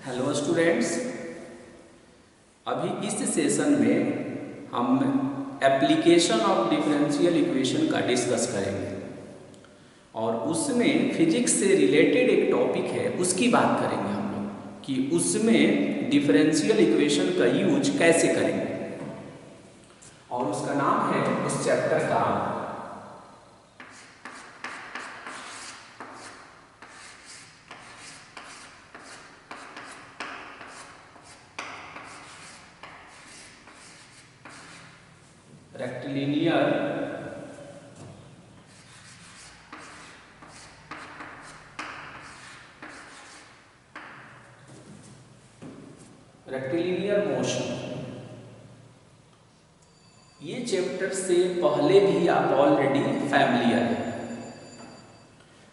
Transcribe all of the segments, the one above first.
Hello students, अभी इस session में हम एप्लीकेशन ऑफ डिफरेंशियल इक्वेशन का डिस्कस करेंगे और उसमें फिजिक्स से रिलेटेड एक टॉपिक है उसकी बात करेंगे हम लोग कि उसमें डिफरेंशियल इक्वेशन का यूज कैसे करेंगे और उसका नाम है उस चैप्टर का रेक्टिलिनियर मोशन। ये चैप्टर से पहले भी आप ऑलरेडी फैमिलियर हैं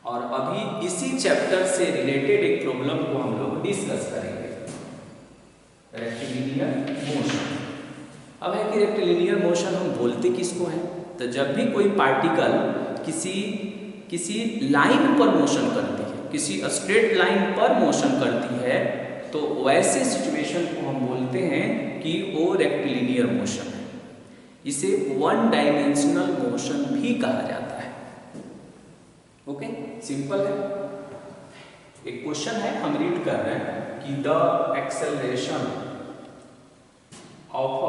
और अभी इसी चैप्टर से रिलेटेड एक प्रॉब्लम को हम लोग डिस्कस करेंगे, रेक्टिलिनियर मोशन। अब है कि रेक्टिलिनियर मोशन हम बोलते किसको हैं? तो जब भी कोई पार्टिकल किसी लाइन पर मोशन करती है, किसी स्ट्रेट लाइन पर मोशन करती है, तो वैसे सिचुएशन को हम बोलते हैं कि वो रेक्टिलिनियर मोशन है। इसे वन डायमेंशनल मोशन भी कहा जाता है। ओके, सिंपल है। एक क्वेश्चन है, हम रीड कर रहे हैं कि the acceleration of a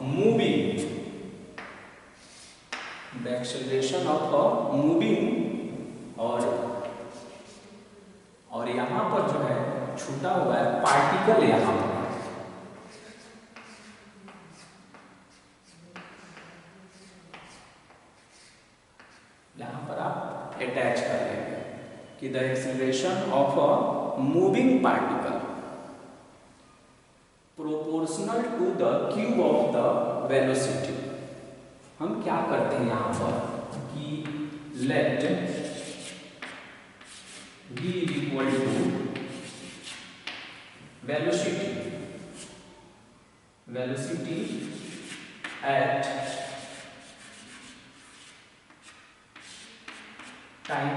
moving, the acceleration of a moving और यहाँ पर जो है छूटा हुआ है पार्टिकल, यहाँ पर आप अटैच कर लेंगे कि the acceleration of a moving particle proportional to the cube of the velocity. हम क्या करते हैं यहाँ पर कि let v equal to velocity at time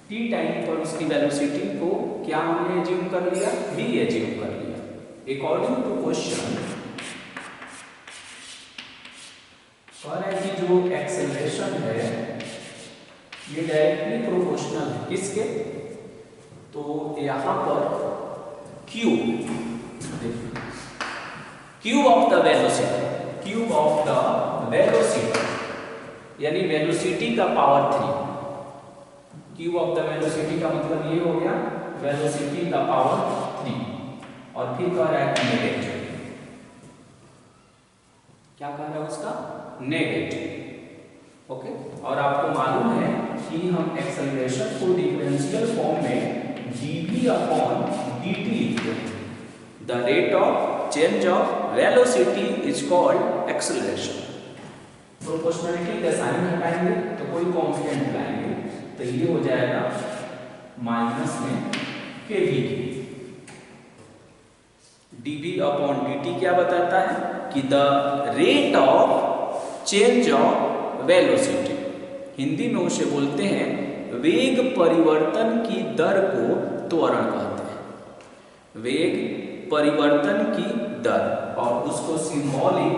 t time पर उसकी वेलोसिटी को क्या हमने एज्यूम कर लिया? v एज्यूम कर लिया। अकॉर्डिंग टू क्वेश्चन कह रहे हैं कि जो एक्सेलरेशन है ये डायरेक्टली प्रोपोर्शनल है किसके? तो यहां पर क्यूब ऑफ द वेलोसिटी यानी वेलोसिटी का power 3। Cube of the velocity का मतलब ये हो गया वेलोसिटी का पावर 3 और फिर कह रहा है नेगेटिव। क्या कह रहा है उसका? नेगेटिव। ओके, और आपको मालूम है कि हम एक्सेलरेशन को डिफरेंशियल फॉर्म में dv अपॉन dt लिखते हैं। The rate of change of velocity is called acceleration. Proportionality का साइन हटाएंगे तो कोई कांस्टेंट लाएंगे तो ये हो जाएगा माइनस में kv। dv अपॉन dt क्या बताता है कि the rate of change of velocity, Hindi में उसे बोलते हैं वेग परिवर्तन की दर को त्वरण कहते हैं। वेग परिवर्तन की दर, और उसको सिंबॉलिक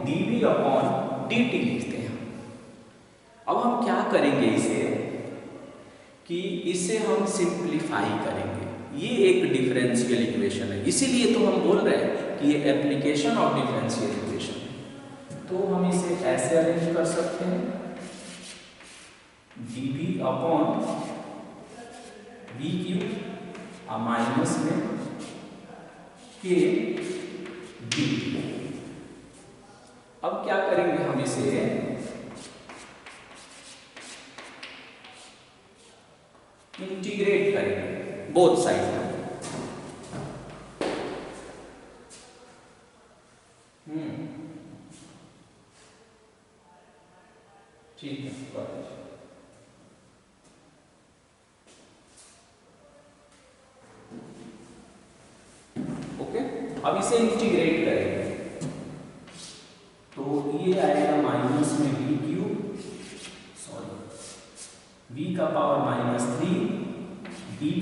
dv अपॉन dt लिखते हैं। अब हम क्या करेंगे इसे कि इसे हम सिंप्लीफाई करेंगे। ये एक डिफरेंशियल इक्वेशन है, इसीलिए तो हम बोल रहे हैं कि ये एप्लीकेशन ऑफ डिफरेंशियल इक्वेशन है। तो हम इसे ऐसे अरेंज कर सकते हैं dv upon v cube minus में k d। अब क्या करेंगे हम इसे इंटीग्रेट करेंगे बोथ साइड में। ठीक है, ओके। अब इसे इंटीग्रेट करेंगे तो ये आएगा माइनस में v क्यूब, v का पावर -3 dv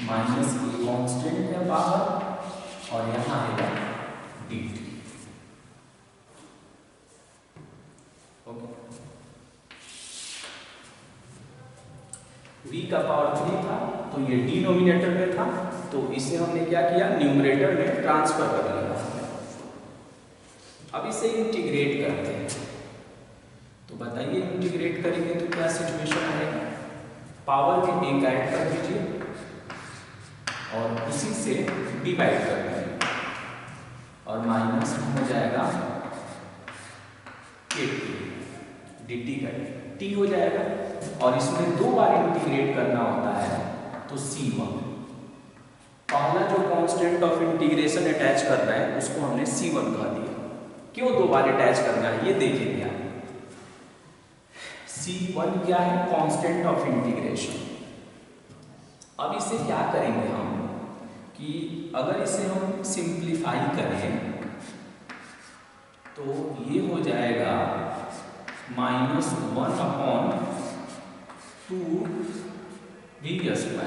माइनस कांस्टेंट है बाहर और यहाँ आएगा dt। ओके, v का पावर 3 था तो ये डिनोमिनेटर में था, तो इसे हमने क्या किया, न्यूमरेटर में ट्रांसफर कर लिया। अब इसे इंटीग्रेट करते हैं, तो बताइए इंटीग्रेट करेंगे तो क्या सिचुएशन आएगा। पावर में एक ऐड कर दीजिए और उसी से डिवाइड कर दीजिए और माइनस हो जाएगा dt का t हो जाएगा। और इसमें 2 बार इंटीग्रेट करना होता है तो c1, पहला जो कांस्टेंट ऑफ इंटीग्रेशन अटैच करना है उसको हमने c1 कह दिया। क्यों 2 बार अटैच करना है ये देखेंगे आप। c1 क्या है, कांस्टेंट ऑफ इंटीग्रेशन। अब इसे क्या करेंगे हम कि अगर इसे हम सिंप्लीफाई करें तो ये हो जाएगा -1/2v²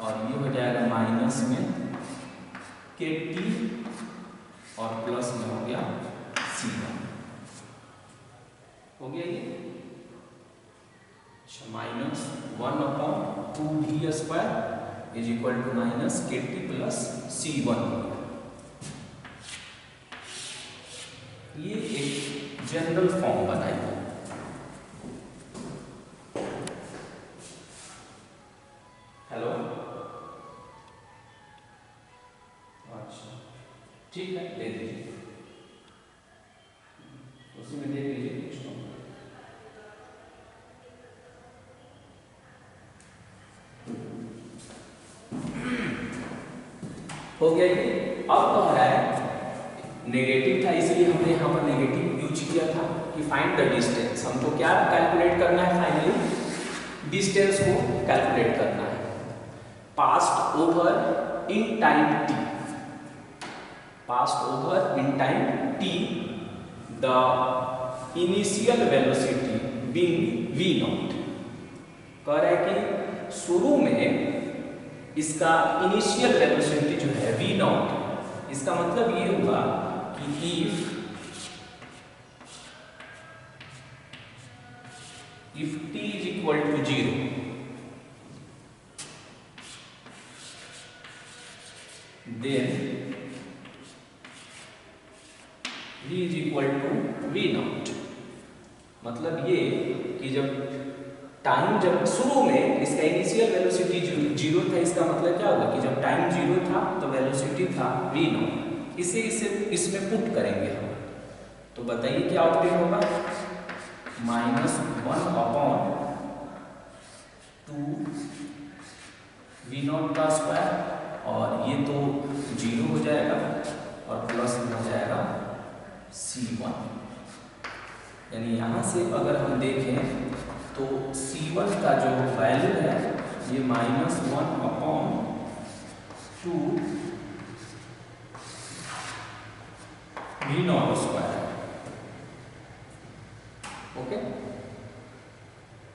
और ये हो जाएगा माइनस में kt और प्लस में हो गया c1। हो गया ये -1/2v² is equal to minus kt plus c1। ये एक जनरल फॉर्म बनाइए। हेलो, अच्छा ठीक है, ले लीजिए, उसी में देख लीजिए कुछ हो गया ये। अब कह रहा है नेगेटिव था इसलिए हमने यहाँ पर नेगेटिव यूज किया था कि फाइंड द डिस्टेंस। हमको क्या कैलकुलेट करना है, फाइनली डिस्टेंस को कैलकुलेट करना है। Past over in time t, past over in time t, the initial velocity being v0। कह रहा है कि शुरू में इसका इनिशियल वेलोसिटी जो है v0, इसका मतलब ये होगा कि if t is equal to 0, then v is equal to v0। मतलब ये कि जब टाइम, जब शुरू में इसका इनिशियल वेलोसिटी 0 था, इसका मतलब क्या होगा कि जब टाइम 0 था तो वेलोसिटी था v0। इसे इसमें पुट करेंगे हम, तो बताइए क्या ऑब्टेन होगा, -1/2v0 का स्क्वायर और ये तो 0 हो जाएगा और प्लस हो जाएगा c1। यानी यहाँ से अगर हम देखें तो c1 का जो वैल्यू है ये -1/2v0 स्क्वायर। ओके,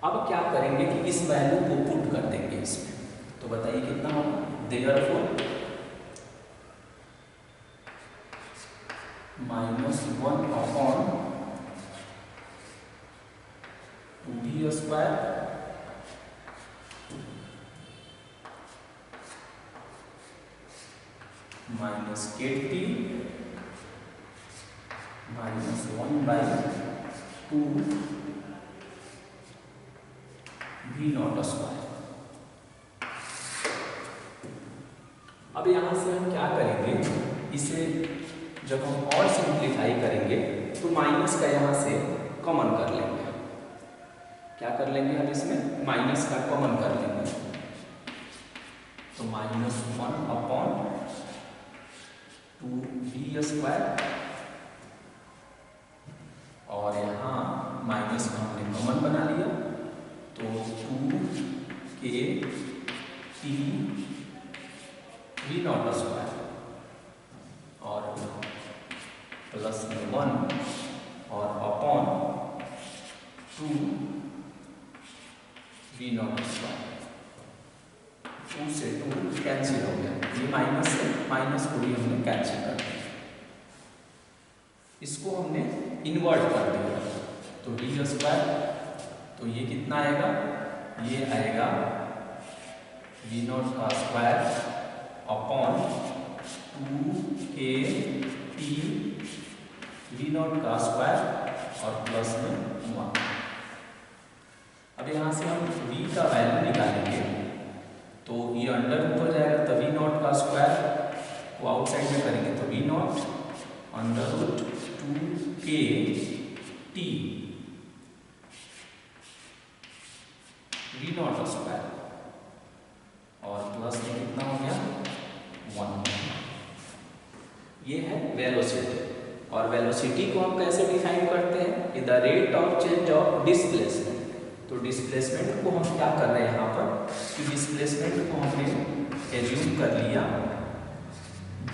अब क्या करेंगे कि इस वैल्यू को पुट कर देंगे इसमें, तो बताइए कितना होगा। Therefore -1/2v² minus kt -1/2v0²। अब यहाँ से हम क्या करेंगे, इसे जब हम और सिंप्लीफाई करेंगे तो माइनस का यहाँ से कॉमन कर लेंगे। क्या कर लेंगे हम, इसमें माइनस का कॉमन कर लेंगे, तो -1/2v² और यहाँ माइनस का हमने कॉमन बना लिया तो 2kt और प्लस में 1 और अपॉन 2v0²। 2 से 2 कैंसिल हो गया, ये माइनस है, माइनस को भी हमने कैंसिल कर दिया, इसको हमने इन्वर्ट कर दिया, तो डी स्क्वायर, तो ये कितना आएगा, ये आएगा वी नॉट का square upon 2k t v naught का स्क्वायर और प्लस में 1। अब यहाँ से हम v का वैल्यू निकालेंगे, तो ये अंडर रूट हो जाएगा, तो वी नॉट का स्क्वायर को आउटसाइड में करेंगे, तो v naught under root 2k t v naught square और प्लस में कितना हो गया 1। ये है वेलोसिटी, और वेलोसिटी को हम कैसे डिफाइन करते हैं कि the rate of change of displacement. तो डिस्प्लेसमेंट को हम क्या कर रहे हैं यहाँ पर कि डिस्प्लेसमेंट को हमने एज्यूम कर लिया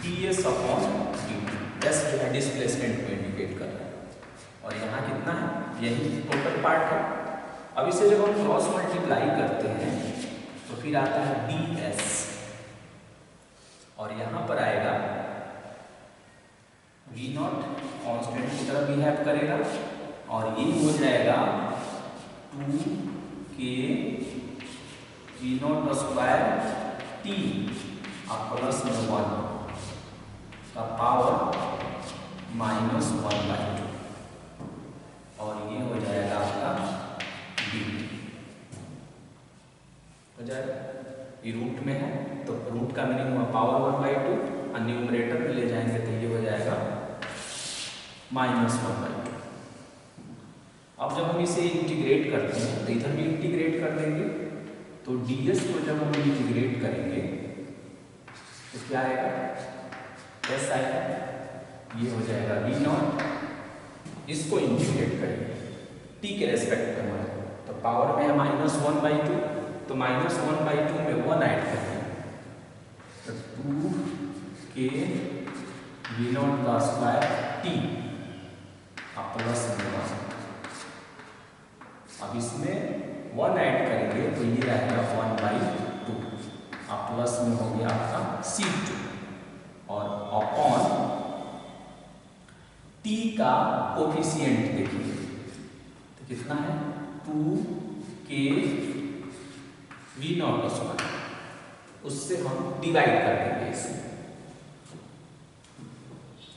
ds अपॉन dt, एस जो है डिस्प्लेसमेंट को इंडिकेट कर रहा है, और यहाँ कितना है, यही टोटल पार्ट है। अब इसे जब हम क्रॉस मल्टीप्लाई करते हैं तो फिर आता है ds, और यहाँ पर आएगा वी नॉट कॉन्स्टेंट की तरह बिहेव करेगा, और ये हो जाएगा 2k v naught square t और प्लस में 1 का पावर -1/2, और ये हो जाएगा आपका dt हो जाएगा, ये रूट में है तो रूट का मीनिंग हुआ पावर 1/2, और न्यूमरेटर में ले जाएंगे तो ये हो जाएगा -1/2। अब जब हम इसे इंटीग्रेट करते हैं तो इधर भी इंटीग्रेट कर देंगे, तो ds को जब हम इंटीग्रेट करेंगे तो क्या आएगा, एस आएगा, ये हो जाएगा वी नॉट, इसको इंटीग्रेट करेंगे t के रेस्पेक्ट में हमारे, तो पावर में है -1/2, तो -1/2 में 1 ऐड करेंगे, तो 2k वी नॉट का स्क्वायर t और प्लस में 1। अब इसमें 1 ऐड करेंगे तो ये रहेगा 1/2, और प्लस में हो गया आपका c2, और अपॉन t का कोफिशिएंट देखिए तो कितना है 2k वी नॉट स्क्वायर, उससे हम डिवाइड कर देंगे इसे,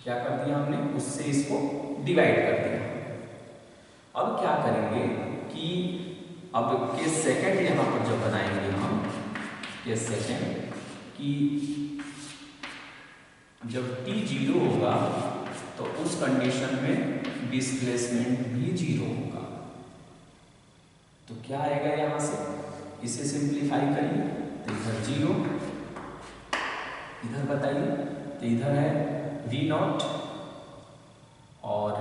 क्या कर दिया हमने, उससे इसको डिवाइड कर दिया। अब क्या करेंगे कि अब केस सेकंड यहाँ पर जो बनाएंगे हम, केस सेकंड कि जब t 0 होगा तो उस कंडीशन में डिस्प्लेसमेंट भी 0 होगा, तो क्या आएगा यहाँ से, इसे सिंप्लीफाई करिए तो इधर 0, इधर बताइए तो इधर है वी नॉट, और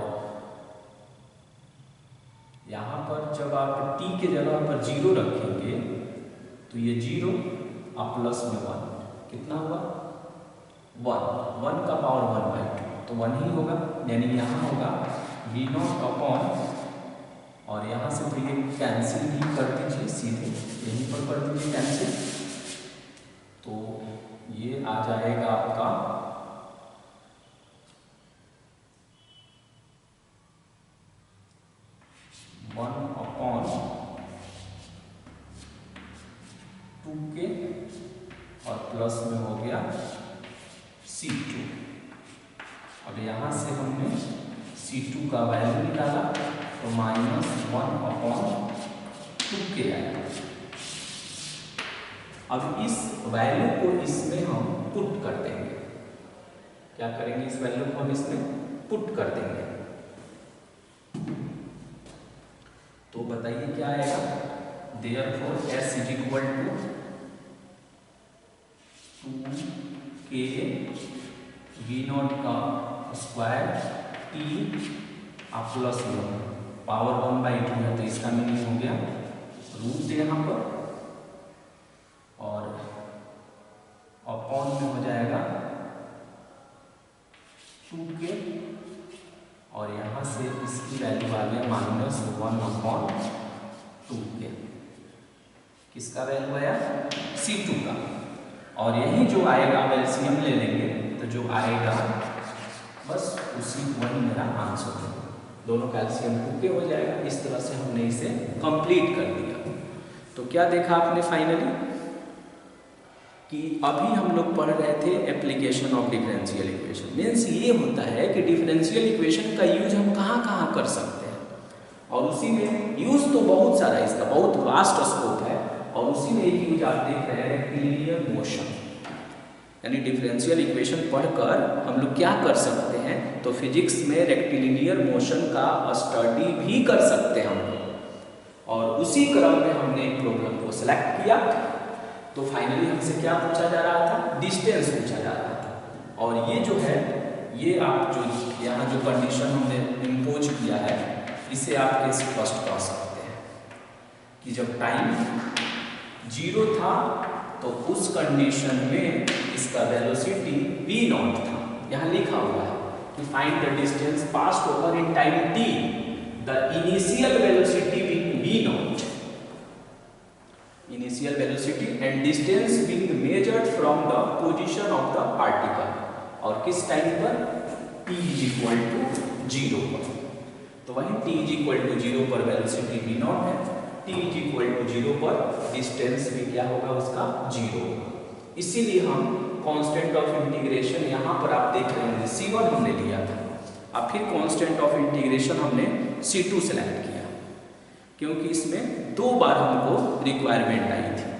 यहाँ पर जब आप t के जगह पर 0 रखेंगे तो ये 0 और प्लस में 1 कितना हुआ 1 का पावर 1/2, तो 1 ही होगा, यानी यहाँ होगा वी नॉट अपॉन, और यहाँ से तो ये कैंसिल भी कर दीजिए, सीधे यहीं पर कर दीजिए कैंसिल, तो ये आ जाएगा आपका 1/2k और प्लस में हो गया c2। अब यहाँ से हमने c2 का वैल्यू निकाला तो -1/2k आया। अब इस वैल्यू को इसमें हम पुट कर देंगे, क्या करेंगे, इस वैल्यू को हम इसमें पुट कर देंगे, तो बताइए क्या आएगा, therefore s is equal to 2k v naught का स्क्वायर t प्लस 1 पावर 1/2 है, तो इसका मीनिंग हो गया रूट यहाँ पर, और अपॉन में हो जाएगा 2k, और यहाँ से इसकी वैल्यू आ गया -1/2k, किसका वैल्यू आया, c2 का। और यही जो आएगा अब एलसीएम ले लेंगे तो जो आएगा बस उसी वही मेरा आंसर है। दोनों का एलसीएम 2K हो जाएगा। इस तरह से हमने इसे कंप्लीट कर दिया। तो क्या देखा आपने फाइनली कि अभी हम लोग पढ़ रहे थे application of differential equation. Means ये होता है कि डिफरेंशियल इक्वेशन का यूज हम कहाँ कहाँ कर सकते हैं, और उसी में यूज तो बहुत सारा है, इसका बहुत वास्ट स्कोप है। और उसी में एक यूज आप देख रहे हैं रेक्टिलिनियर मोशन, यानी डिफरेंशियल इक्वेशन पढ़कर हम लोग क्या कर सकते हैं, तो फिजिक्स में रेक्टिलिनियर मोशन का स्टडी भी कर सकते हैं हम लोग। और उसी क्रम में हमने एक प्रॉब्लम को सिलेक्ट किया। तो फाइनली हमसे क्या पूछा जा रहा था, डिस्टेंस पूछा जा रहा था। और ये जो है, ये आप जो यहाँ जो कंडीशन हमने इम्पोज किया है, इसे आप कैसे फर्स्ट कर सकते हैं कि जब टाइम 0 था तो उस कंडीशन में इसका वेलोसिटी v0 था। यहाँ लिखा हुआ है कि find the distance passed over in time t, the initial velocity being v0, initial velocity and distance being measured from the position of the particle. और किस टाइम पर, t = 0 पर। तो वहीं t = 0 पर वेलोसिटी v0 है, t = 0 पर distance भी क्या होगा उसका 0 होगा। इसीलिए हम कांस्टेंट ऑफ इंटीग्रेशन यहाँ पर आप देख रहे हैं C1 हमने लिया था, अब फिर कांस्टेंट ऑफ इंटीग्रेशन हमने C2 सेलेक्ट किया, क्योंकि इसमें 2 बार हमको रिक्वायरमेंट आई थी।